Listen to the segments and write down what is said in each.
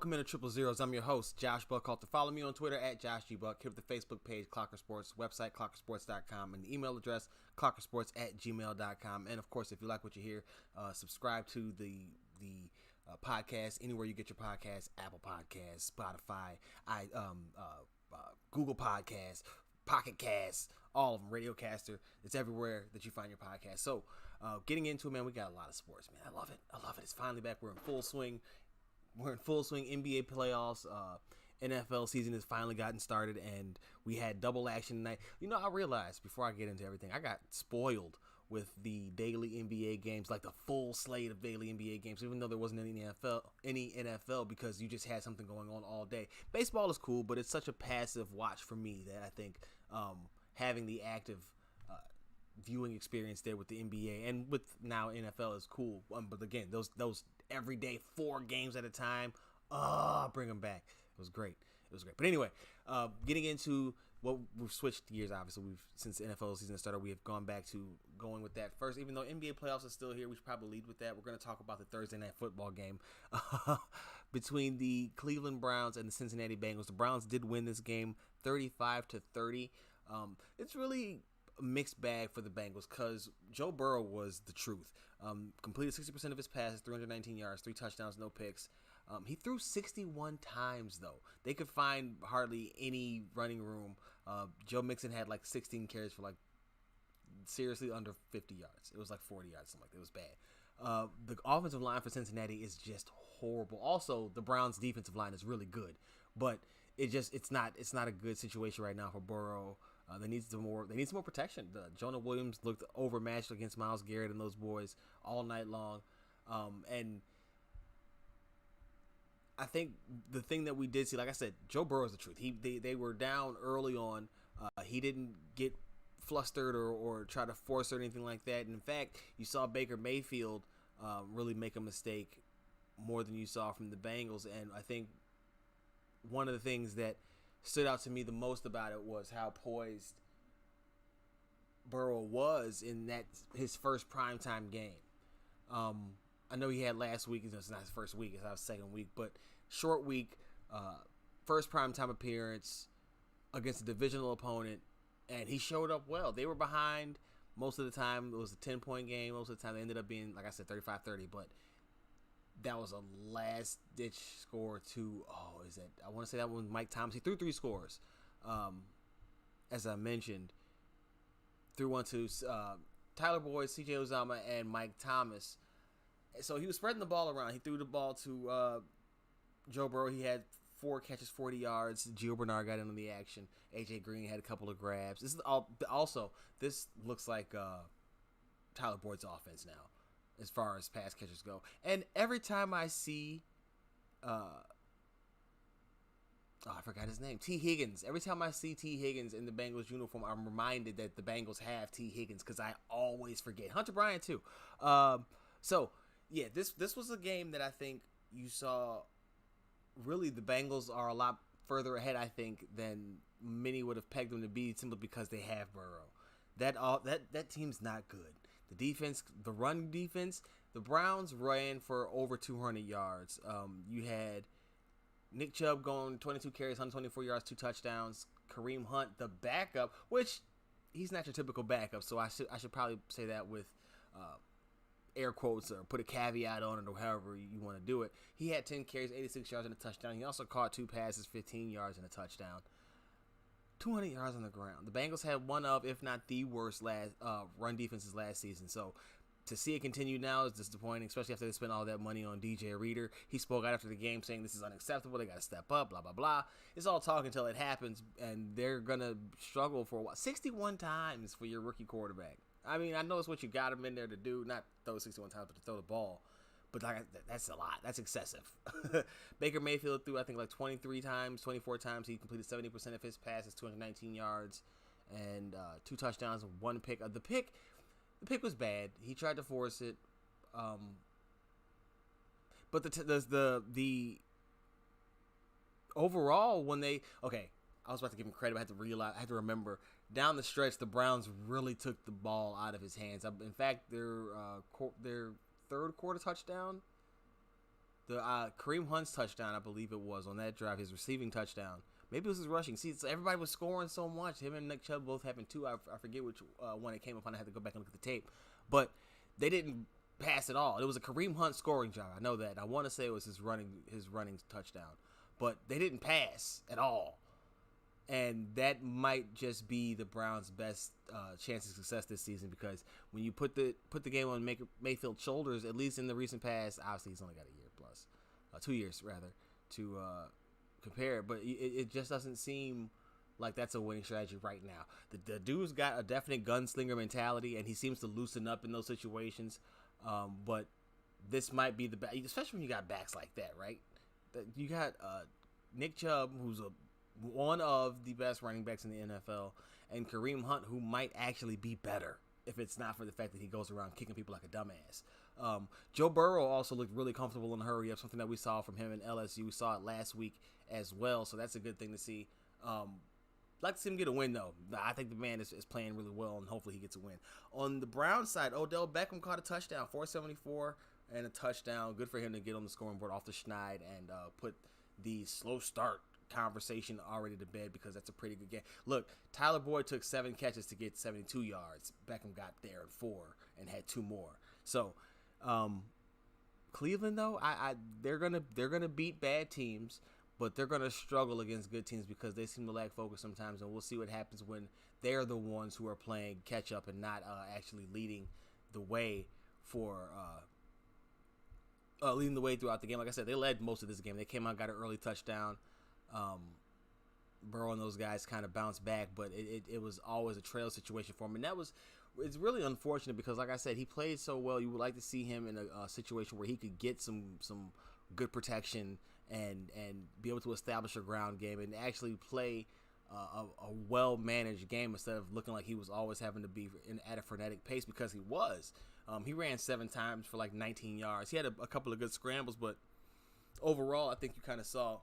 Welcome into Triple Zeros. I'm your host, Josh Buckalter. Follow me on Twitter at JoshGBuck. Hit the Facebook page, Clocker Sports, website, clockersports.com, and the email address, clockersports@gmail.com. And, of course, if you like what you hear, subscribe to the podcast anywhere you get your podcasts, Apple Podcasts, Spotify, Google Podcasts, Pocket Casts, all of them, Radiocaster. It's everywhere that you find your podcast. So, getting into it, man, we got a lot of sports, man. I love it. It's finally back. We're in full swing. NBA playoffs. NFL season has finally gotten started, and we had double action tonight. You know, I realized before I get into everything, I got spoiled with the daily NBA games, like the full slate of daily NBA games, even though there wasn't any NFL, because you just had something going on all day. Baseball is cool, but it's such a passive watch for me that I think having the active viewing experience there with the NBA and with now NFL is cool. But again, those everyday 4 games at a time, bring them back. It was great. But anyway, getting into what we've switched gears. Obviously, since the NFL season started, we have gone back to going with that first. Even though NBA playoffs are still here, we should probably lead with that. We're going to talk about the Thursday night football game between the Cleveland Browns and the Cincinnati Bengals. The Browns did win this game 35-30. It's really a mixed bag for the Bengals because Joe Burrow was the truth. Completed 60% of his passes, 319 yards, 3 touchdowns, no picks. He threw 61 times, though. They could find hardly any running room. Joe Mixon had like 16 carries for like seriously under 50 yards. It was like 40 yards, something like that. It was bad. The offensive line for Cincinnati is just horrible. Also, the Browns' defensive line is really good, but it's not a good situation right now for Burrow. They need some more protection. Jonah Williams looked overmatched against Myles Garrett and those boys all night long. And I think the thing that we did see, like I said, Joe Burrow is the truth. They were down early on. He didn't get flustered or try to force or anything like that. And in fact, you saw Baker Mayfield really make a mistake more than you saw from the Bengals. And I think one of the things that stood out to me the most about it was how poised Burrow was in that his first primetime game. I know he had last week. It's not his first week. It's our second week. But short week, first primetime appearance against a divisional opponent, and he showed up well. They were behind most of the time. It was a 10-point game. Most of the time, they ended up being, like I said, 35-30. But that was a last-ditch score to, I want to say that one was Mike Thomas. He threw 3 scores, as I mentioned. Threw one to Tyler Boyd, C.J. Uzomah, and Mike Thomas. So he was spreading the ball around. He threw the ball to Joe Burrow. He had 4 catches, 40 yards. Gio Bernard got in on the action. A.J. Green had a couple of grabs. This looks like Tyler Boyd's offense now, as far as pass catchers go. And every time I see, I forgot his name, T. Higgins. Every time I see T. Higgins in the Bengals uniform, I'm reminded that the Bengals have T. Higgins because I always forget. Hunter Bryant too. This was a game that I think you saw. Really, the Bengals are a lot further ahead, I think, than many would have pegged them to be, simply because they have Burrow. That team's not good. The defense, the run defense, the Browns ran for over 200 yards. You had Nick Chubb going 22 carries, 124 yards, 2 touchdowns. Kareem Hunt, the backup, which he's not your typical backup, so I should probably say that with air quotes or put a caveat on it or however you want to do it. He had 10 carries, 86 yards, and a touchdown. He also caught 2 passes, 15 yards, and a touchdown. 200 yards on the ground. The Bengals had one of, if not the worst run defenses last season. So to see it continue now is disappointing, especially after they spent all that money on DJ Reader. He spoke out after the game saying this is unacceptable. They got to step up, blah, blah, blah. It's all talk until it happens, and they're going to struggle for a while. 61 times for your rookie quarterback. I mean, I know it's what you got him in there to do, not throw 61 times, but to throw the ball. But that's a lot. That's excessive. Baker Mayfield threw, I think, like 24 times. He completed 70% of his passes, 219 yards, and 2 touchdowns and 1 pick. The pick was bad. He tried to force it. But the overall, when they... Okay, I was about to give him credit, but I had to remember. Down the stretch, the Browns really took the ball out of his hands. In fact, their third quarter touchdown The Kareem Hunt's touchdown, I believe it was, on that drive, his receiving touchdown. Maybe it was his rushing. See, so everybody was scoring so much. Him and Nick Chubb both having two. I forget which one it came upon. I had to go back and look at the tape. But they didn't pass at all. It was a Kareem Hunt scoring drive. I know that. I want to say it was his running touchdown. But they didn't pass at all. And that might just be the Browns' best chance of success this season, because when you put the game on Mayfield's shoulders, at least in the recent past, obviously he's only got a year plus, 2 years rather, to compare it. But it just doesn't seem like that's a winning strategy right now. The dude's got a definite gunslinger mentality, and he seems to loosen up in those situations. But this might be the best, especially when you got backs like that, right? You got Nick Chubb, who's one of the best running backs in the NFL, and Kareem Hunt, who might actually be better if it's not for the fact that he goes around kicking people like a dumbass. Joe Burrow also looked really comfortable in the hurry up, something that we saw from him in LSU. We saw it last week as well, so that's a good thing to see. Like to see him get a win, though. I think the man is playing really well, and hopefully he gets a win. On the Browns side, Odell Beckham caught a touchdown, 474 and a touchdown. Good for him to get on the scoring board off the schneid and put the slow start conversation already to bed, because that's a pretty good game. Look, Tyler Boyd took 7 catches to get 72 yards. Beckham got there at 4 and had 2 more. So, Cleveland though, they're gonna beat bad teams, but they're gonna struggle against good teams because they seem to lack focus sometimes. And we'll see what happens when they're the ones who are playing catch up and not actually leading the way for leading the way throughout the game. Like I said, they led most of this game. They came out, got an early touchdown. Burrow and those guys kind of bounced back, but it was always a trail situation for him, and it's really unfortunate because, like I said, he played so well. You would like to see him in a situation where he could get some good protection and be able to establish a ground game and actually play a well managed game instead of looking like he was always having to be at a frenetic pace, because he was. He ran 7 times for like 19 yards. He had a couple of good scrambles, but overall, I think you kind of saw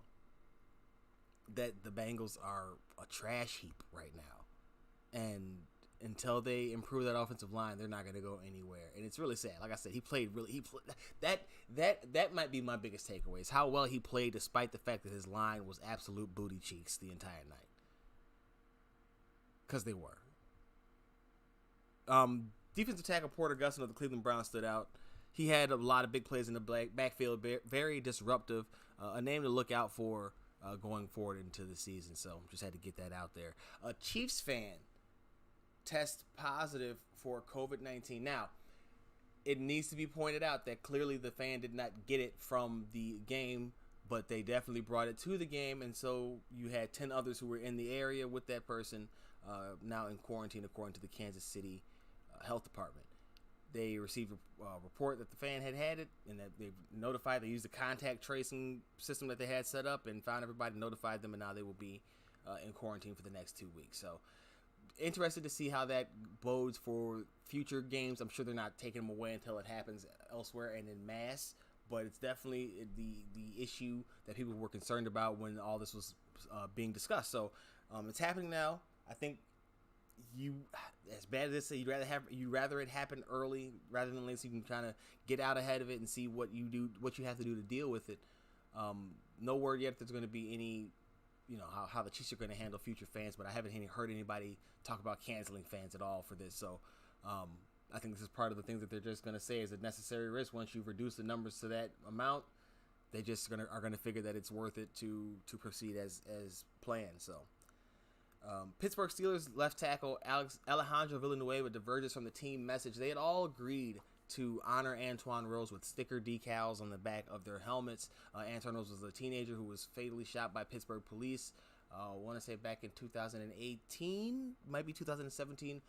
that the Bengals are a trash heap right now, and until they improve that offensive line, they're not going to go anywhere. And it's really sad. Like I said, that might be my biggest takeaway, is how well he played despite the fact that his line was absolute booty cheeks the entire night, because they were. Defensive tackle Porter Gustin of the Cleveland Browns stood out. He had a lot of big plays in the backfield, very disruptive, a name to look out for going forward into the season. So just had to get that out there. A Chiefs fan test positive for COVID-19. Now, it needs to be pointed out that clearly the fan did not get it from the game, but they definitely brought it to the game, and so you had 10 others who were in the area with that person now in quarantine, according to the Kansas City Health Department. They received a report that the fan had it, and that they notified. They used the contact tracing system that they had set up and found everybody, notified them, and now they will be in quarantine for the next 2 weeks. So, interested to see how that bodes for future games. I'm sure they're not taking them away until it happens elsewhere and in mass, but it's definitely the issue that people were concerned about when all this was being discussed. So, it's happening now. I think as bad as this, you'd rather it happen early rather than late, so you can kind of get out ahead of it and see what you have to do to deal with it. No word yet if there's going to be any, how the Chiefs are going to handle future fans, but I haven't heard anybody talk about canceling fans at all for this. So I think this is part of the things that they're just going to say is a necessary risk. Once you've reduced the numbers to that amount, they just are going to figure that it's worth it to proceed as planned. So. Pittsburgh Steelers left tackle Alejandro Villanueva diverges from the team message. They had all agreed to honor Antoine Rose with sticker decals on the back of their helmets. Antoine Rose was a teenager who was fatally shot by Pittsburgh police. I want to say back in 2018, might be 2017.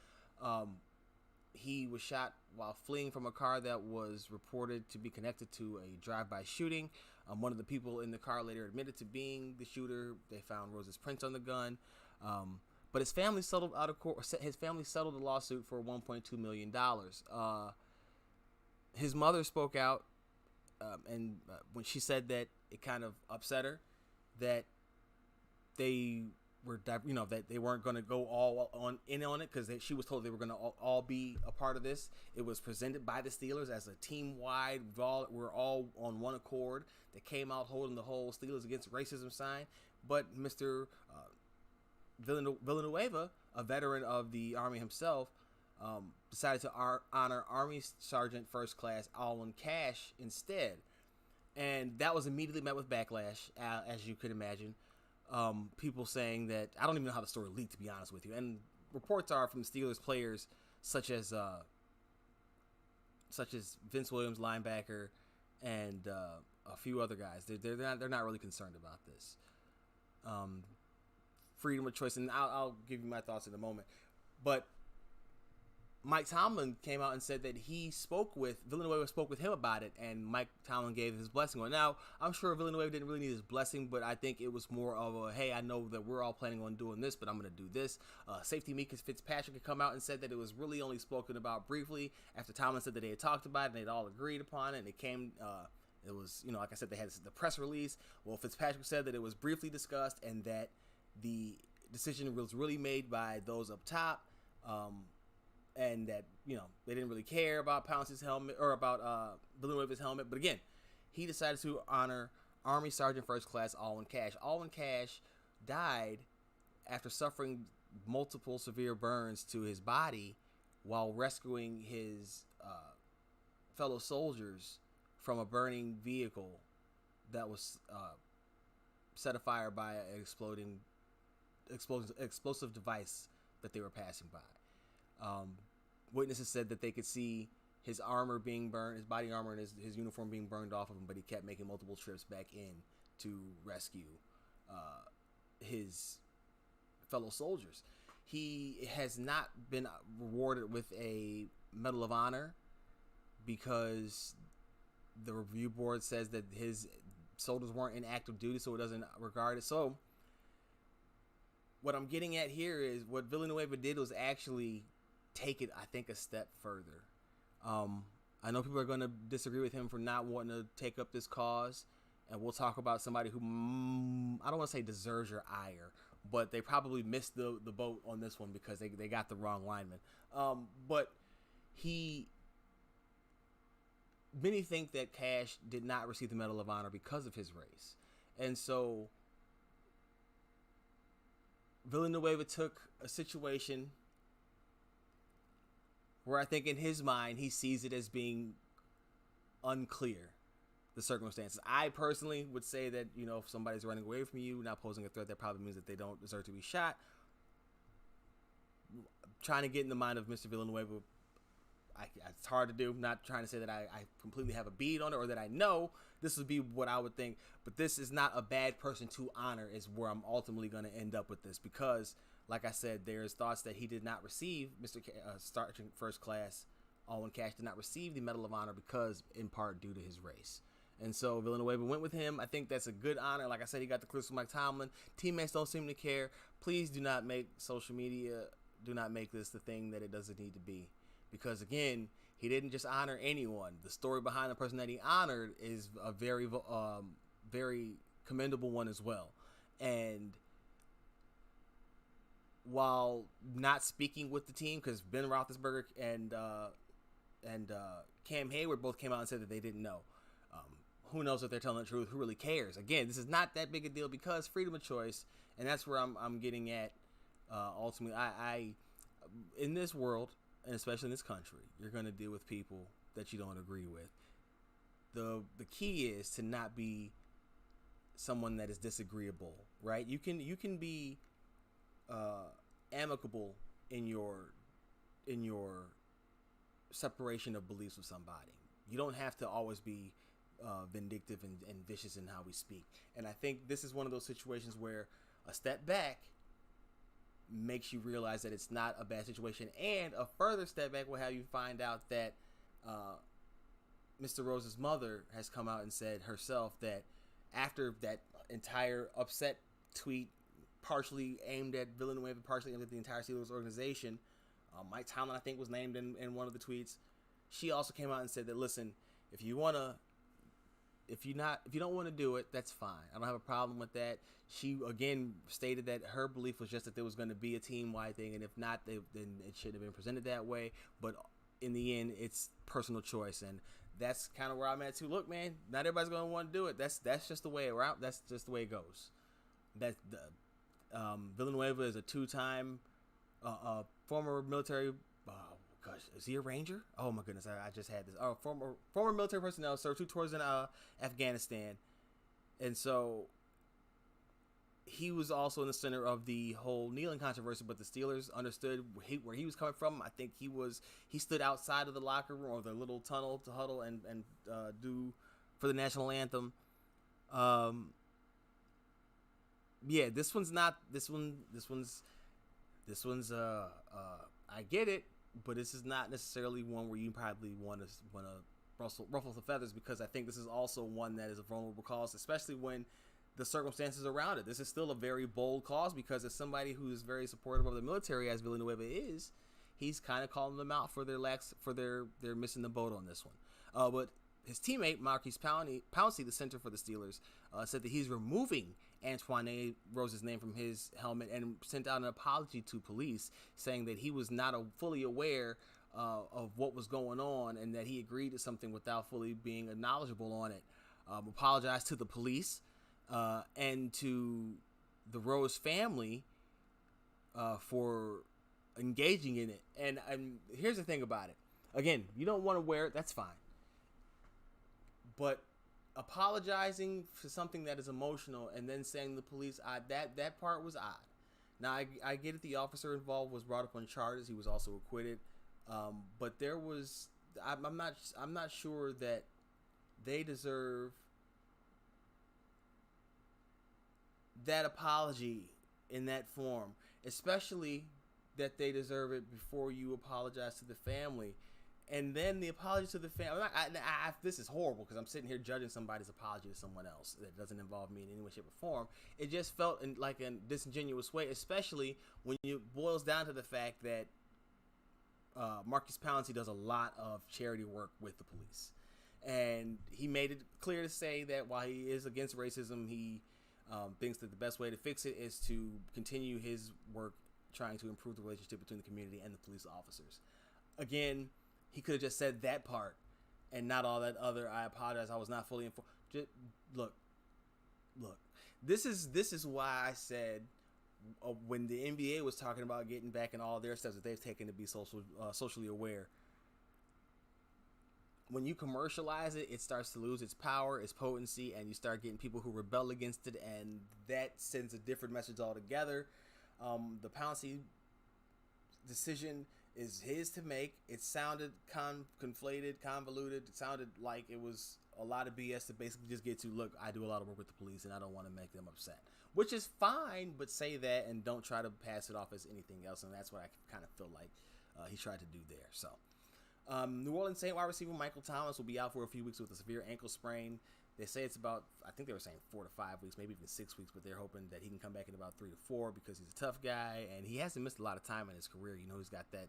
He was shot while fleeing from a car that was reported to be connected to a drive-by shooting. One of the people in the car later admitted to being the shooter. They found Rose's prints on the gun. But his family settled out of court. His family settled the lawsuit for $1.2 million. His mother spoke out, and when she said that it kind of upset her that they that they weren't going to go all on it because she was told they were going to all be a part of this. It was presented by the Steelers as a team-wide. We're all on one accord. They came out holding the whole Steelers against racism sign. But Mr. Villanueva, a veteran of the Army himself, decided to honor Army Sergeant First Class Alwyn Cashe instead. And that was immediately met with backlash, as you could imagine. People saying that, I don't even know how the story leaked, to be honest with you. And reports are from Steelers players such as Vince Williams, linebacker, and a few other guys. They're not really concerned about this. Freedom of choice, and I'll give you my thoughts in a moment. But Mike Tomlin came out and said that Villanueva spoke with him about it, and Mike Tomlin gave his blessing on it. Now, I'm sure Villanueva didn't really need his blessing, but I think it was more of a, hey, I know that we're all planning on doing this, but I'm going to do this. Safety Mika Fitzpatrick had come out and said that it was really only spoken about briefly after Tomlin said that they had talked about it and they'd all agreed upon it, and it was, like I said, they had the press release. Well, Fitzpatrick said that it was briefly discussed and that the decision was really made by those up top, and that, they didn't really care about Pounce's helmet or about Villanueva's helmet. But again, he decided to honor Army Sergeant First Class Alwyn Cashe. Alwyn Cashe died after suffering multiple severe burns to his body while rescuing his fellow soldiers from a burning vehicle that was set afire by an explosive device that they were passing by. Witnesses said that they could see his armor being burned, his body armor and his uniform being burned off of him, but he kept making multiple trips back in to rescue his fellow soldiers. He has not been rewarded with a Medal of Honor because the review board says that his soldiers weren't in active duty, so it doesn't regard it. So what I'm getting at here is what Villanueva did was actually take it, I think, a step further. I know people are going to disagree with him for not wanting to take up this cause, and we'll talk about somebody who, I don't want to say deserves your ire, but they probably missed the boat on this one because they got the wrong lineman. But many think that Cashe did not receive the Medal of Honor because of his race. And so Villanueva took a situation where I think in his mind he sees it as being unclear, the circumstances. I personally would say that, if somebody's running away from you, not posing a threat, that probably means that they don't deserve to be shot. Trying to get in the mind of Mr. Villanueva, it's hard to do. I'm not trying to say that I completely have a bead on it or that I know. This would be what I would think. But this is not a bad person to honor is where I'm ultimately going to end up with this. Because, like I said, there's thoughts that he did not receive, Sergeant First Class Alwyn Cashe did not receive the Medal of Honor because, in part, due to his race. And so Villanueva went with him. I think that's a good honor. Like I said, he got the clearance from Mike Tomlin. Teammates don't seem to care. Please do not make social media, do not make this the thing that it doesn't need to be. Because, again, he didn't just honor anyone. The story behind the person that he honored is a very, very commendable one as well. And while not speaking with the team, because Ben Roethlisberger and Cam Hayward both came out and said that they didn't know. Who knows if they're telling the truth? Who really cares? Again, this is not that big a deal because freedom of choice, and that's where I'm getting at. Ultimately, I in this world, and especially in this country, you're going to deal with people that you don't agree with. The key is to not be someone that is disagreeable, right? You can be amicable in your separation of beliefs with somebody. You don't have to always be vindictive and vicious in how we speak. And I think this is one of those situations where a step back makes you realize that it's not a bad situation, and a further step back will have you find out that Mr. Rose's mother has come out and said herself that after that entire upset tweet, partially aimed at Villanueva, partially aimed at the entire Steelers organization, Mike Tomlin, I think, was named in one of the tweets. She also came out and said that, listen, if you want to if you don't want to do it, that's fine. I don't have a problem with that. She again stated that her belief was just that there was going to be a team-wide thing, and if not, then it shouldn't have been presented that way. But in the end, it's personal choice, and that's kind of where I'm at too. Look, man, not everybody's going to want to do it. That's just the way around. That's just the way it goes. That Villanueva is a two-time former military. Gosh, is he a Ranger? Oh my goodness, I just had this. Oh, former military personnel, served 2 tours in Afghanistan, and so he was also in the center of the whole kneeling controversy. But the Steelers understood where he was coming from. I think he stood outside of the locker room or the little tunnel to huddle and do for the national anthem. Yeah, this one's I get it. But this is not necessarily one where you probably want to ruffle the feathers, because I think this is also one that is a vulnerable cause, especially when the circumstances around it. This is still a very bold cause, because as somebody who is very supportive of the military, as Villanueva is, he's kind of calling them out for their missing the boat on this one. But his teammate Marquise Pouncey, the center for the Steelers, said that he's removing Antoine Rose's name from his helmet and sent out an apology to police, saying that he was not fully aware of what was going on, and that he agreed to something without fully being knowledgeable on it. Apologized to the police and to the Rose family for engaging in it. And here's the thing about it. Again, you don't want to wear it, that's fine. But apologizing for something that is emotional and then saying to the police, that part was odd. Now, I get it. The officer involved was brought up on charges. He was also acquitted. But there was, I'm not sure that they deserve that apology in that form, especially that they deserve it before you apologize to the family. And then the apology to the family. This is horrible, because I'm sitting here judging somebody's apology to someone else that doesn't involve me in any way, shape, or form. It just felt like a disingenuous way, especially when it boils down to the fact that Marquise Pouncey does a lot of charity work with the police. And he made it clear to say that while he is against racism, he thinks that the best way to fix it is to continue his work trying to improve the relationship between the community and the police officers. Again, he could have just said that part and not all that other. I apologize, I was not fully informed. Just look. This is why I said when the NBA was talking about getting back in all their steps that they've taken to be socially aware. When you commercialize it, it starts to lose its power, its potency, and you start getting people who rebel against it, and that sends a different message altogether. The Pouncey decision is his to make. It sounded conflated, convoluted. It sounded like it was a lot of BS to basically just get to, look, I do a lot of work with the police and I don't want to make them upset, which is fine, but say that and don't try to pass it off as anything else. And that's what I kind of feel like he tried to do there. So New Orleans Saints wide receiver Michael Thomas will be out for a few weeks with a severe ankle sprain. They say it's about, I think they were saying 4 to 5 weeks, maybe even 6 weeks, but they're hoping that he can come back in about 3 to 4 because he's a tough guy and he hasn't missed a lot of time in his career. You know, he's got that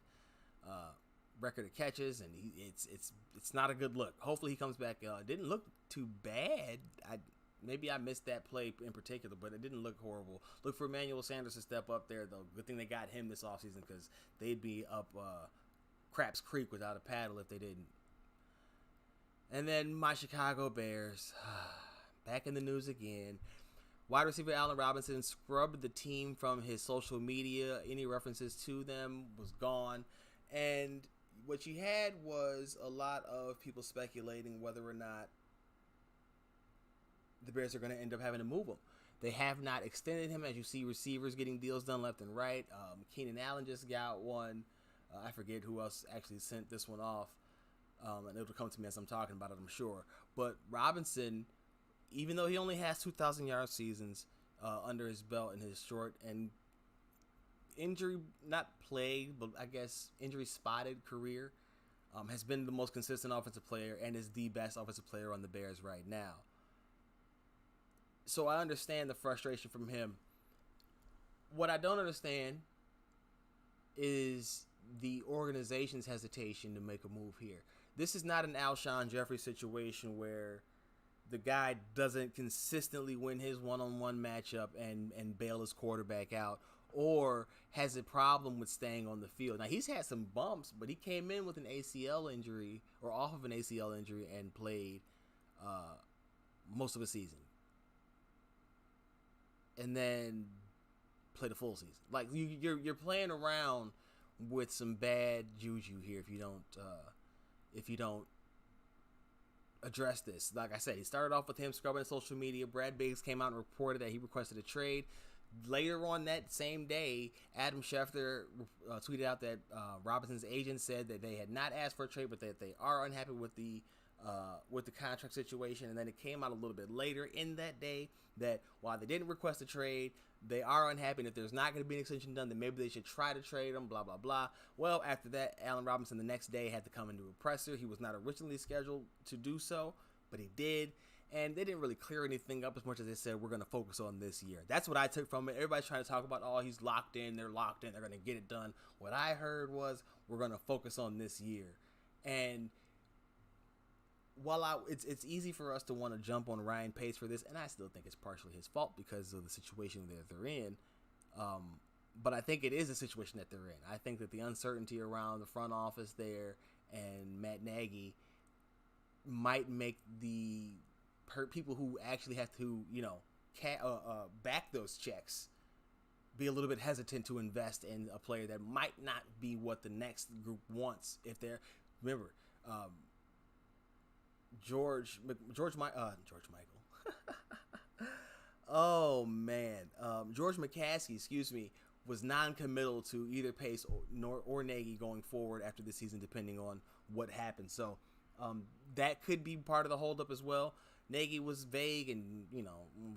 record of catches, and it's not a good look. Hopefully he comes back. It didn't look too bad. Maybe I missed that play in particular, but it didn't look horrible. Look for Emmanuel Sanders to step up there, though. Good thing they got him this offseason, because they'd be up Craps Creek without a paddle if they didn't. And then my Chicago Bears, back in the news again. Wide receiver Allen Robinson scrubbed the team from his social media. Any references to them was gone. And what you had was a lot of people speculating whether or not the Bears are going to end up having to move him. They have not extended him, as you see receivers getting deals done left and right. Keenan Allen just got one. I forget who else actually sent this one off. And it'll come to me as I'm talking about it, I'm sure. But Robinson, even though he only has 2,000-yard seasons under his belt in his short and injury, not plagued, but I guess injury-spotted career, has been the most consistent offensive player and is the best offensive player on the Bears right now. So I understand the frustration from him. What I don't understand is the organization's hesitation to make a move here. This is not an Alshon Jeffrey situation where the guy doesn't consistently win his one-on-one matchup and bail his quarterback out, or has a problem with staying on the field. Now, he's had some bumps, but he came in with an ACL injury, or off of an ACL injury, and played most of the season. And then played a full season. Like, you're playing around with some bad juju here if you don't address this. Like I said, he started off with him scrubbing social media. Brad Biggs came out and reported that he requested a trade. Later on that same day, Adam Schefter tweeted out that Robinson's agent said that they had not asked for a trade, but that they are unhappy with the contract situation. And then it came out a little bit later in that day that while they didn't request a trade, they are unhappy, and if there's not going to be an extension done, then maybe they should try to trade him, blah, blah, blah. Well, after that, Allen Robinson the next day had to come into a presser. He was not originally scheduled to do so, but he did. And they didn't really clear anything up as much as they said, we're going to focus on this year. That's what I took from it. Everybody's trying to talk about, oh, he's locked in, they're going to get it done. What I heard was, we're going to focus on this year. And while it's easy for us to want to jump on Ryan Pace for this, and I still think it's partially his fault because of the situation that they're in, but I think it is a situation that they're in. I think that the uncertainty around the front office there and Matt Nagy might make the people who actually have to, back those checks be a little bit hesitant to invest in a player that might not be what the next group wants. If they're, remember, George Michael. Oh man, George McCaskey, was non-committal to either Pace or Nagy going forward after this season, depending on what happens. So that could be part of the holdup as well. Nagy was vague, and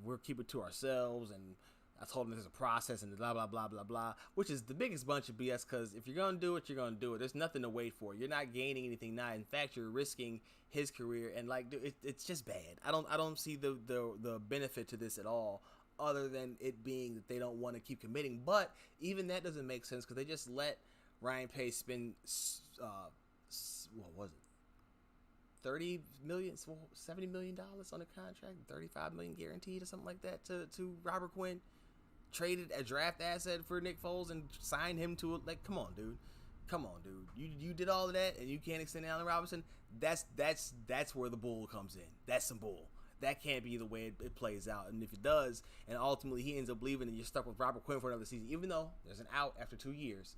we'll keep it to ourselves, and I told him there's a process and blah, blah, blah, blah, blah, which is the biggest bunch of BS, because if you're going to do it, you're going to do it. There's nothing to wait for. You're not gaining anything now. In fact, you're risking his career, and it's just bad. I don't see the benefit to this at all, other than it being that they don't want to keep committing. But even that doesn't make sense, because they just let Ryan Pace spend, what was it? $70 million on a contract, $35 million guaranteed or something like that to Robert Quinn. Traded a draft asset for Nick Foles and signed him to it. Like, come on, dude. You did all of that, and you can't extend Allen Robinson. That's where the bull comes in. That's some bull. That can't be the way it plays out. And if it does, and ultimately he ends up leaving, and you're stuck with Robert Quinn for another season, even though there's an out after 2 years,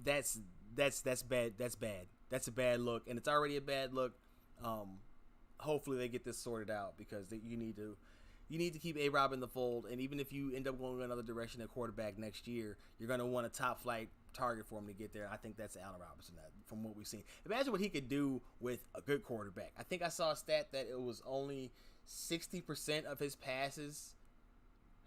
that's bad. That's bad. That's a bad look, and it's already a bad look. Hopefully they get this sorted out, because you need to keep A-Rob in the fold, and even if you end up going another direction at quarterback next year, you're going to want a top flight target for him to get there. I think that's Allen Robinson, from what we've seen. Imagine what he could do with a good quarterback. I think I saw a stat that it was only 60% of his passes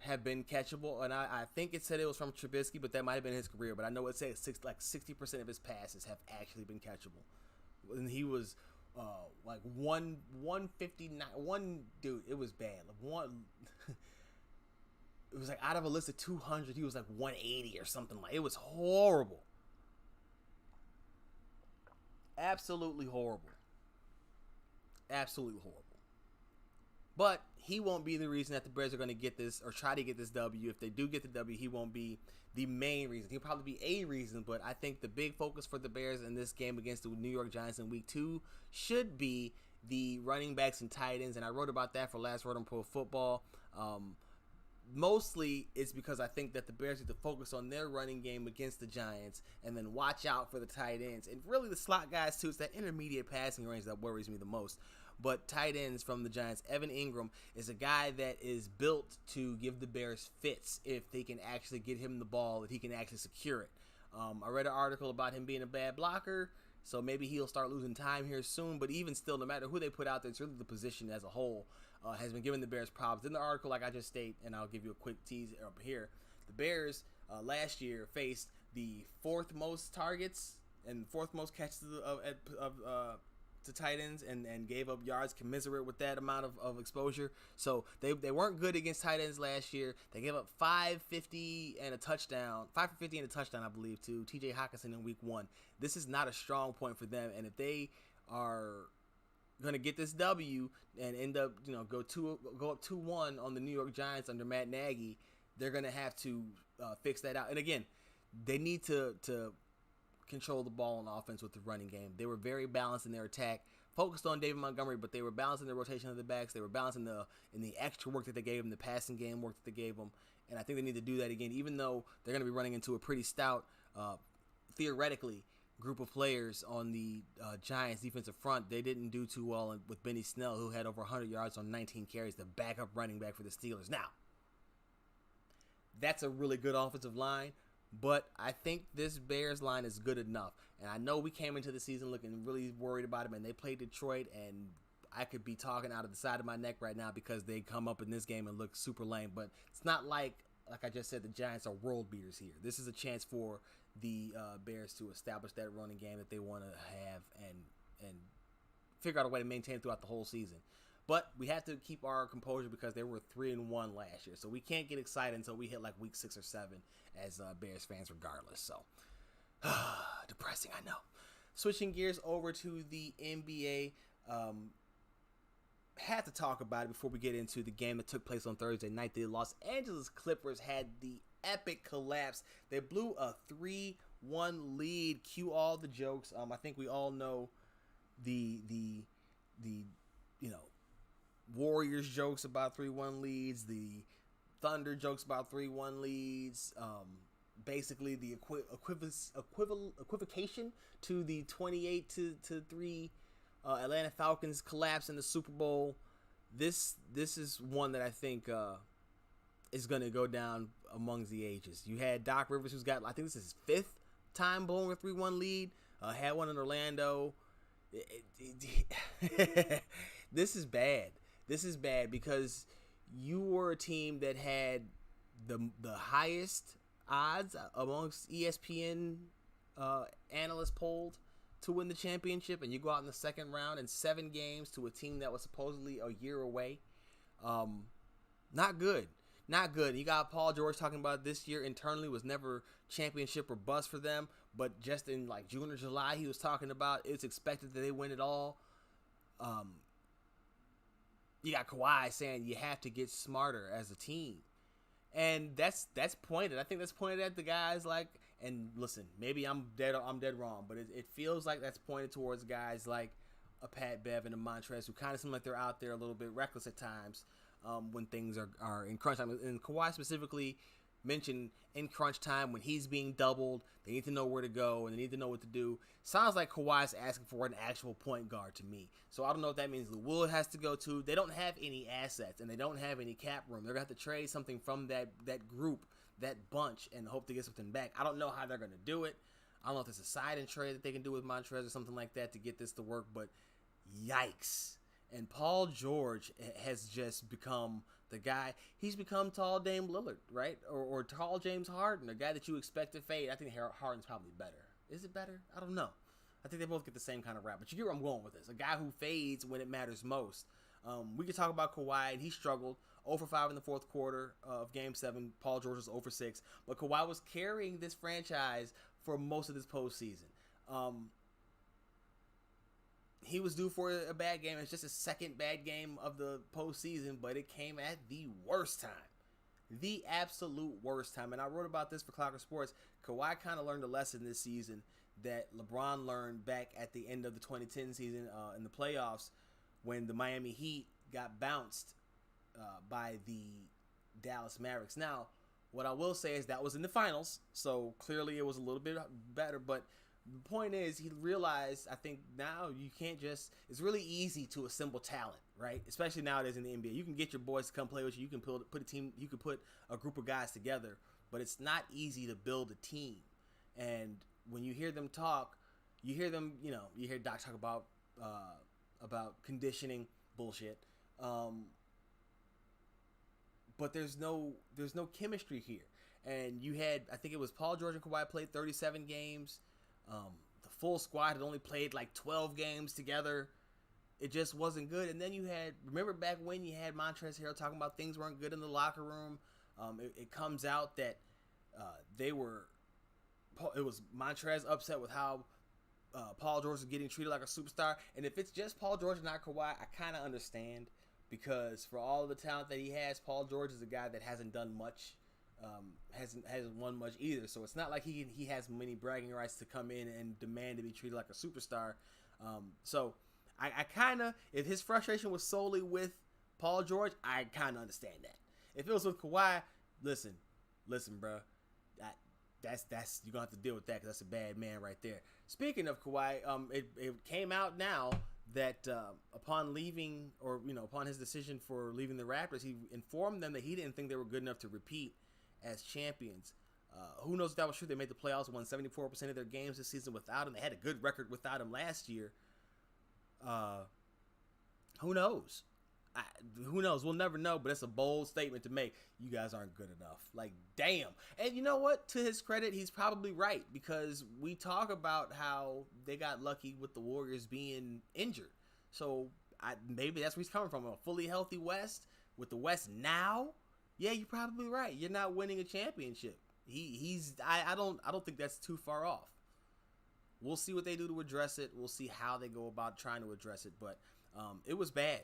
have been catchable, and I think it said it was from Trubisky, but that might have been his career. But I know it said 60% of his passes have actually been catchable, and he was like 159. Dude, it was bad. It was like out of a list of 200, he was like 180 or something. Like, it was horrible, absolutely horrible. But he won't be the reason that the Bears are going to get this, or try to get this W. If they do get the W, he won't be the main reason. He'll probably be a reason, but I think the big focus for the Bears in this game against the New York Giants in Week 2 should be the running backs and tight ends, and I wrote about that for Last Word on Pro Football. Mostly it's because I think that the Bears need to focus on their running game against the Giants, and then watch out for the tight ends, and really the slot guys too. It's that intermediate passing range that worries me the most. But tight ends from the Giants, Evan Ingram is a guy that is built to give the Bears fits if they can actually get him the ball, that he can actually secure it. I read an article about him being a bad blocker, so maybe he'll start losing time here soon. But even still, no matter who they put out there, it's really the position as a whole has been giving the Bears problems. In the article, like I just stated, and I'll give you a quick tease up here, the Bears last year faced the fourth most targets and fourth most catches to tight ends, and gave up yards commensurate with that amount of exposure. So they weren't good against tight ends last year. They gave up 550 and a touchdown, I believe, to TJ Hockenson in Week 1. This is not a strong point for them, and if they are going to get this W and end up, go up 2-1 on the New York Giants under Matt Nagy, they're going to have to fix that out. And again, they need to control the ball on offense with the running game. They were very balanced in their attack, focused on David Montgomery, but they were balanced in the rotation of the backs. They were balanced in the extra work that they gave them, the passing game work that they gave them. And I think they need to do that again, even though they're going to be running into a pretty stout, theoretically, group of players on the Giants defensive front. They didn't do too well with Benny Snell, who had over 100 yards on 19 carries, the backup running back for the Steelers. Now, that's a really good offensive line, but I think this Bears line is good enough. And I know we came into the season looking really worried about them, and they played Detroit, and I could be talking out of the side of my neck right now because they come up in this game and look super lame. But it's not like I just said, the Giants are world beaters here. This is a chance for the Bears to establish that running game that they want to have and figure out a way to maintain throughout the whole season. But we have to keep our composure because they were 3-1 last year. So we can't get excited until we hit like week 6 or 7 as Bears fans regardless. So depressing, I know. Switching gears over to the NBA. Had to talk about it before we get into the game that took place on Thursday night. The Los Angeles Clippers had the epic collapse. They blew a 3-1 lead. Cue all the jokes. I think we all know the Warriors jokes about 3-1 leads, the Thunder jokes about 3-1 leads. Basically the equivocation to the 28-3 Atlanta Falcons collapse in the Super Bowl. This is one that I think is going to go down amongst the ages. You had Doc Rivers, who's got, I think this is his 5th time blowing a 3-1 lead. Had one in Orlando. This is bad. This is bad because you were a team that had the highest odds amongst ESPN analysts polled to win the championship, and you go out in the second round in 7 games to a team that was supposedly a year away. Not good. Not good. You got Paul George talking about this year internally was never championship or bust for them, but just in like June or July, he was talking about it's expected that they win it all. You got Kawhi saying you have to get smarter as a team. And that's pointed. I think that's pointed at the guys like, and listen, maybe I'm dead wrong, but it feels like that's pointed towards guys like a Pat Bev and a Montrez who kind of seem like they're out there a little bit reckless at times when things are in crunch time. And Kawhi specifically mentioned in crunch time when he's being doubled, they need to know where to go and they need to know what to do. Sounds like Kawhi's asking for an actual point guard to me. So I don't know if that means Lou Will has to go too. They don't have any assets and they don't have any cap room. They're going to have to trade something from that group, that bunch, and hope to get something back. I don't know how they're going to do it. I don't know if there's a sign-in trade that they can do with Montrez or something like that to get this to work, but yikes. And Paul George has just become the guy. He's become tall Dame Lillard, right? Or tall James Harden, a guy that you expect to fade. I think Harden's probably better. Is it better? I don't know. I think they both get the same kind of rap, but you get where I'm going with this. A guy who fades when it matters most. We could talk about Kawhi, and he struggled. 0 for 5 in the fourth quarter of Game 7. Paul George was 0 for 6. But Kawhi was carrying this franchise for most of this postseason. He was due for a bad game. It's just his second bad game of the postseason, but it came at the worst time. The absolute worst time. And I wrote about this for Clocker Sports. Kawhi kind of learned a lesson this season that LeBron learned back at the end of the 2010 season in the playoffs when the Miami Heat got bounced by the Dallas Mavericks. Now, what I will say is that was in the finals, so clearly it was a little bit better, but the point is, he realized, I think now you can't just, it's really easy to assemble talent, right? Especially nowadays in the NBA. You can get your boys to come play with you. You can put a team, you can put a group of guys together, but it's not easy to build a team. And when you hear them talk, you hear them, you hear Doc talk about conditioning bullshit. But there's no chemistry here. And you had, I think it was Paul George and Kawhi played 37 games. The full squad had only played like 12 games together. It just wasn't good. And then you had, remember back when you had Montrezl Harrell talking about things weren't good in the locker room. It comes out that it was Montrez upset with how Paul George is getting treated like a superstar. And if it's just Paul George and not Kawhi, I kind of understand, because for all of the talent that he has, Paul George is a guy that hasn't done much, hasn't won much either. So it's not like he has many bragging rights to come in and demand to be treated like a superstar. So I kind of, if his frustration was solely with Paul George, I kind of understand that. If it was with Kawhi, listen, bro. That's you're gonna have to deal with that, because that's a bad man right there. Speaking of Kawhi, it came out now that upon leaving, or upon his decision for leaving the Raptors, he informed them that he didn't think they were good enough to repeat as champions. Who knows if that was true? They made the playoffs, won 74% of their games this season without him. They had a good record without him last year. Who knows? Who knows? We'll never know, but it's a bold statement to make. You guys aren't good enough. Like, damn. And you know what? To his credit, he's probably right, because we talk about how they got lucky with the Warriors being injured. So maybe that's where he's coming from. A fully healthy West, with the West now, yeah, you're probably right. You're not winning a championship. I don't think that's too far off. We'll see what they do to address it. We'll see how they go about trying to address it. But it was bad.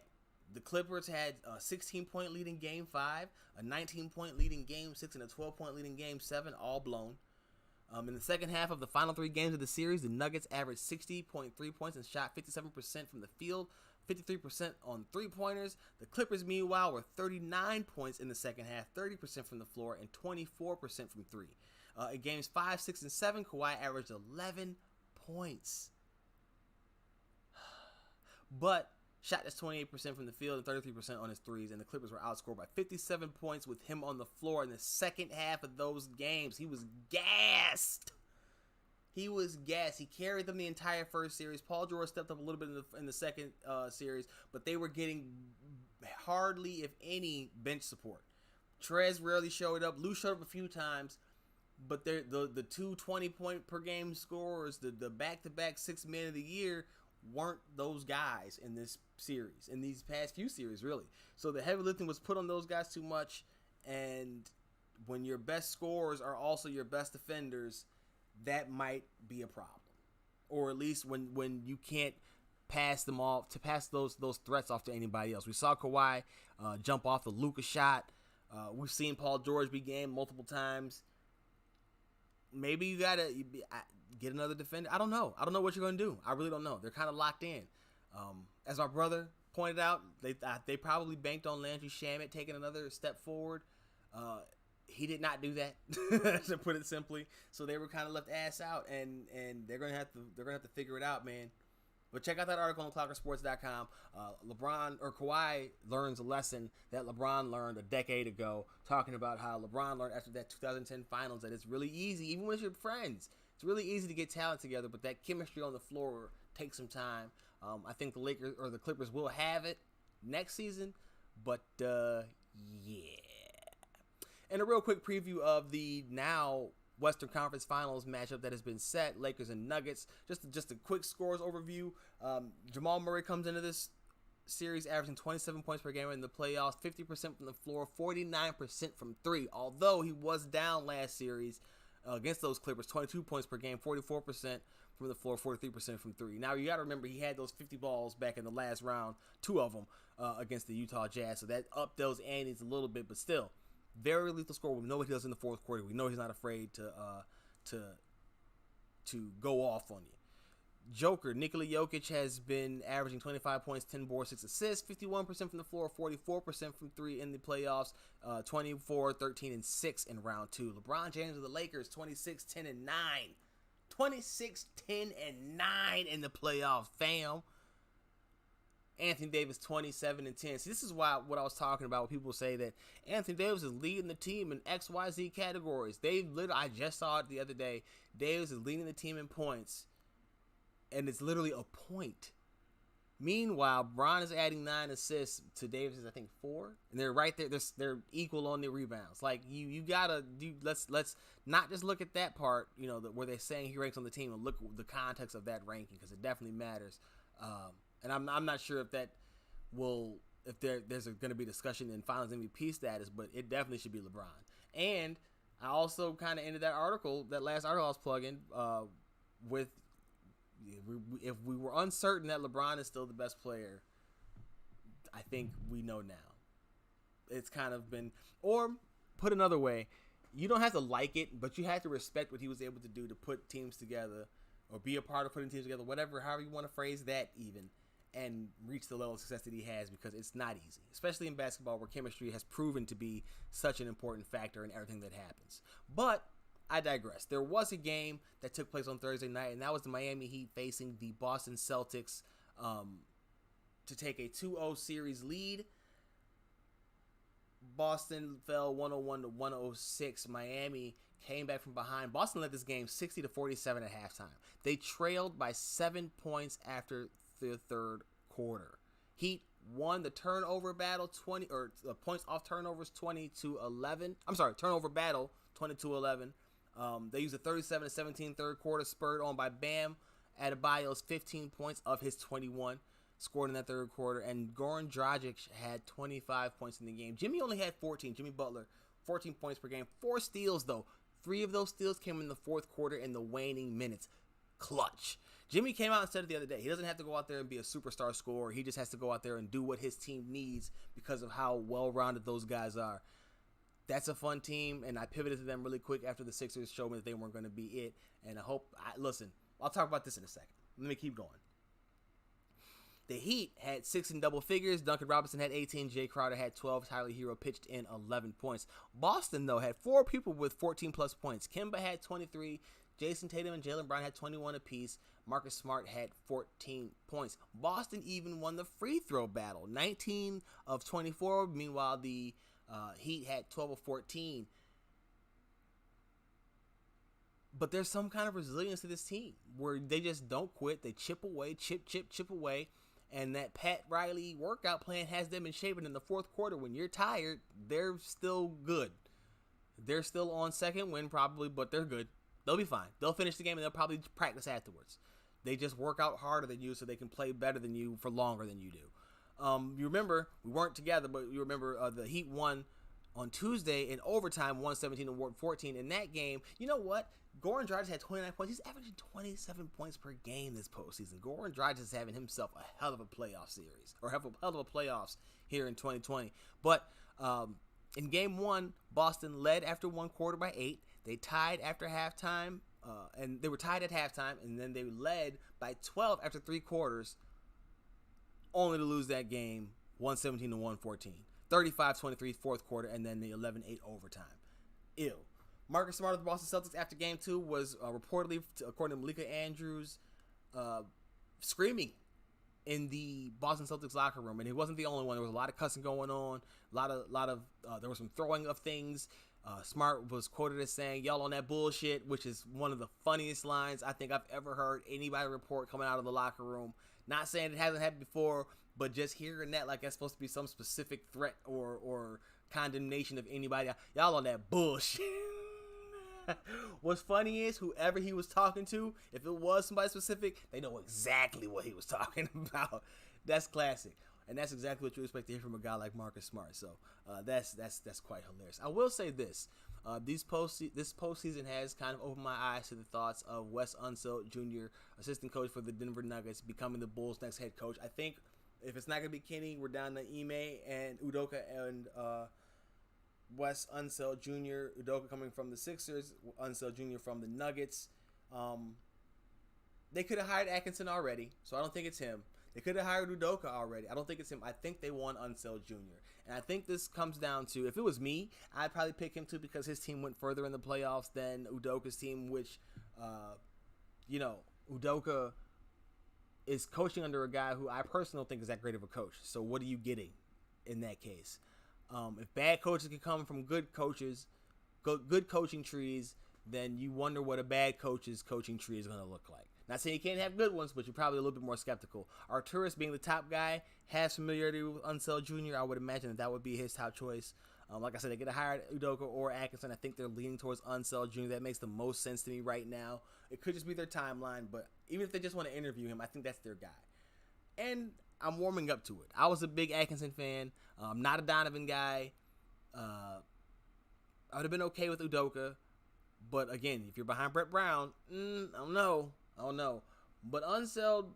The Clippers had a 16-point lead in Game 5, a 19-point lead in Game 6, and a 12-point lead in Game 7, all blown. In the second half of the final 3 games of the series, the Nuggets averaged 60.3 points and shot 57% from the field, 53% on three-pointers. The Clippers, meanwhile, were 39 points in the second half, 30% from the floor, and 24% from 3. In Games 5, 6, and 7, Kawhi averaged 11 points. But shot just 28% from the field and 33% on his threes, and the Clippers were outscored by 57 points with him on the floor in the second half of those games. He was gassed. He carried them the entire first series. Paul George stepped up a little bit in the second series, but they were getting hardly, if any, bench support. Trez rarely showed up. Lou showed up a few times, but the two 20-point per game scorers, the back-to-back 6 men of the year, weren't those guys in this series, in these past few series, really. So the heavy lifting was put on those guys too much, and when your best scorers are also your best defenders, that might be a problem. Or at least when you can't pass those threats off to anybody else. We saw Kawhi jump off the Luka shot. We've seen Paul George be gamed multiple times. Maybe you gotta get another defender. I don't know what you're gonna do. I really don't know. They're kind of locked in. As my brother pointed out, they probably banked on Landry Shamet taking another step forward. He did not do that, to put it simply. So they were kind of left ass out, and they're gonna have to figure it out, man. But check out that article on clockersports.com. Kawhi learns a lesson that LeBron learned a decade ago, talking about how LeBron learned after that 2010 finals that it's really easy, even with your friends, it's really easy to get talent together, but that chemistry on the floor takes some time. I think the Lakers or the Clippers will have it next season, but yeah. And a real quick preview of the now Western Conference Finals matchup that has been set, Lakers and Nuggets. Just a quick scores overview. Jamal Murray comes into this series averaging 27 points per game in the playoffs, 50% from the floor, 49% from 3. Although he was down last series against those Clippers, 22 points per game, 44% from the floor, 43% from 3. Now you got to remember he had those 50 balls back in the last round, 2 of them against the Utah Jazz, so that upped those antes a little bit, but still. Very lethal score. We know what he does in the fourth quarter. We know he's not afraid to go off on you. Joker, Nikola Jokic has been averaging 25 points, 10 boards, 6 assists, 51% from the floor, 44% from 3 in the playoffs, 24, 13, and 6 in round 2. LeBron James of the Lakers, 26, 10, and 9. 26, 10, and 9 in the playoffs, fam. Anthony Davis 27 and 10. See, this is what I was talking about when people say that Anthony Davis is leading the team in XYZ categories. I just saw it the other day. Davis is leading the team in points, and it's literally a point. Meanwhile, Bron is adding 9 assists to Davis's, I think, 4, and they're right there. They're equal on the rebounds. Like you gotta do. Let's not just look at that part, where they're saying he ranks on the team, and look at the context of that ranking, because it definitely matters. And I'm not sure if that there's going to be discussion in Finals MVP status, but it definitely should be LeBron. And I also kind of ended that last article I was plugging, with If we were uncertain that LeBron is still the best player, I think we know now. It's kind of been, or put another way, you don't have to like it, but you have to respect what he was able to do to put teams together, or be a part of putting teams together, whatever, however you want to phrase that even, and reach the level of success that he has, because it's not easy, especially in basketball where chemistry has proven to be such an important factor in everything that happens. But I digress. There was a game that took place on Thursday night, and that was the Miami Heat facing the Boston Celtics to take a 2-0 series lead. Boston fell 101 to 106. Miami came back from behind. Boston led this game 60-47 at halftime. They trailed by 7 points after the third quarter. Heat won the turnover battle points off turnovers 20-11. I'm sorry, turnover battle 20-11. They used a 37-17 third quarter, spurred on by Bam Adebayo's 15 points of his 21 scored in that third quarter, and Goran Dragic had 25 points in the game. Jimmy only had 14. Jimmy Butler, 14 points per game. 4 steals, though. 3 of those steals came in the fourth quarter in the waning minutes. Clutch. Jimmy came out and said it the other day. He doesn't have to go out there and be a superstar scorer. He just has to go out there and do what his team needs because of how well-rounded those guys are. That's a fun team, and I pivoted to them really quick after the Sixers showed me that they weren't going to be it. And listen, I'll talk about this in a second. Let me keep going. The Heat had 6 in double figures. Duncan Robinson had 18. Jay Crowder had 12. Tyler Hero pitched in 11 points. Boston, though, had 4 people with 14-plus points. Kemba had 23. Jason Tatum and Jaylen Brown had 21 apiece. Marcus Smart had 14 points. Boston even won the free throw battle, 19 of 24. Meanwhile, the Heat had 12 of 14. But there's some kind of resilience to this team where they just don't quit. They chip away, chip away. And that Pat Riley workout plan has them in shape. And in the fourth quarter, when you're tired, they're still good. They're still on second win probably, but they're good. They'll be fine. They'll finish the game and they'll probably practice afterwards. They just work out harder than you so they can play better than you for longer than you do. You remember, we weren't together, but you remember the Heat won on Tuesday in overtime, 117-14. In that game, you know what? Goran Dragic had 29 points. He's averaging 27 points per game this postseason. Goran Dragic is having himself a hell of a playoff series, or hell of a playoffs here in 2020. But in game 1, Boston led after one quarter by 8. They tied after halftime, and they were tied at halftime, and then they led by 12 after 3 quarters, only to lose that game 117-114. 35-23 fourth quarter, and then the 11-8 overtime. Ew. Marcus Smart of the Boston Celtics after game 2 was reportedly, according to Malika Andrews, screaming in the Boston Celtics locker room, and he wasn't the only one. There was a lot of cussing going on, there was some throwing of things. Smart was quoted as saying, "Y'all on that bullshit," which is one of the funniest lines I think I've ever heard anybody report coming out of the locker room. Not saying it hasn't happened before, but just hearing that like that's supposed to be some specific threat or condemnation of anybody. Y'all on that bullshit. What's funny is whoever he was talking to, if it was somebody specific, they know exactly what he was talking about. That's classic. And that's exactly what you expect to hear from a guy like Marcus Smart. So that's quite hilarious. I will say this. This postseason has kind of opened my eyes to the thoughts of Wes Unseld Jr., assistant coach for the Denver Nuggets, becoming the Bulls' next head coach. I think if it's not going to be Kenny, we're down to Ime and Udoka and Wes Unseld Jr., Udoka coming from the Sixers, Unseld Jr. from the Nuggets. They could have hired Atkinson already, so I don't think it's him. They could have hired Udoka already. I don't think it's him. I think they want Unseld Jr. And I think this comes down to, if it was me, I'd probably pick him too because his team went further in the playoffs than Udoka's team, which, Udoka is coaching under a guy who I personally don't think is that great of a coach. So what are you getting in that case? If bad coaches can come from good coaches, good coaching trees, then you wonder what a bad coach's coaching tree is going to look like. Not saying you can't have good ones, but you're probably a little bit more skeptical. Arturis, being the top guy, has familiarity with Unseld Jr. I would imagine that would be his top choice. Like I said, they could have hired Udoka or Atkinson. I think they're leaning towards Unseld Jr. That makes the most sense to me right now. It could just be their timeline, but even if they just want to interview him, I think that's their guy. And I'm warming up to it. I was a big Atkinson fan. I'm not a Donovan guy. I would have been okay with Udoka. But again, if you're behind Brett Brown, I don't know. But Unseld,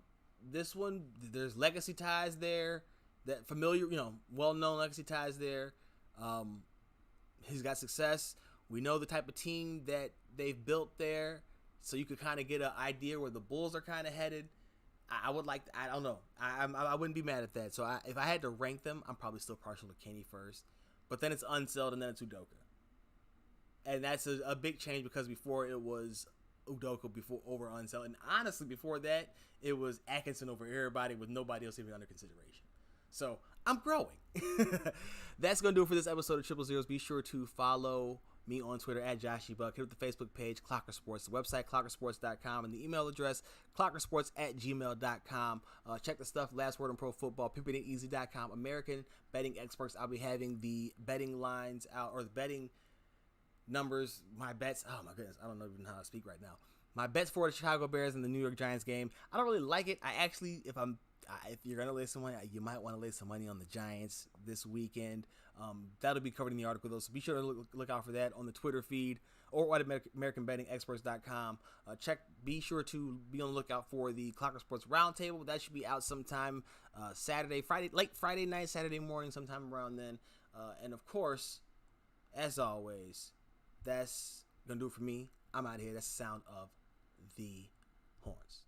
this one, there's legacy ties there, that familiar, well-known legacy ties there. He's got success. We know the type of team that they've built there, so you could kind of get an idea where the Bulls are kind of headed. I would like, I don't know, I wouldn't be mad at that. So if I had to rank them, I'm probably still partial to Kenny first, but then it's Unseld and then it's Udoka, and that's a big change because before it was Udoka over Unseld, and honestly before that it was Atkinson over everybody with nobody else even under consideration. So I'm growing. That's gonna do it for this episode of Triple Zeros. Be sure to follow me on Twitter at JoshyBuck. Hit up the Facebook page, Clocker Sports, the website, clockersports.com, and the email address, clockersports@gmail.com. Check the stuff, Last Word on Pro Football, pimpitineasy.com, American Betting Experts. I'll be having the betting lines out, or the betting numbers, my bets. Oh my goodness, I don't know even how to speak right now. My bets for the Chicago Bears and the New York Giants game. I don't really like it. I actually, if you're gonna lay some money, you might want to lay some money on the Giants this weekend. That'll be covered in the article though, so be sure to look out for that on the Twitter feed or at AmericanBettingExperts.com. Be sure to be on the lookout for the Clocker Sports Roundtable. That should be out sometime late Friday night, Saturday morning, sometime around then. And of course, as always, that's gonna do it for me. I'm out of here. That's the sound of the horns.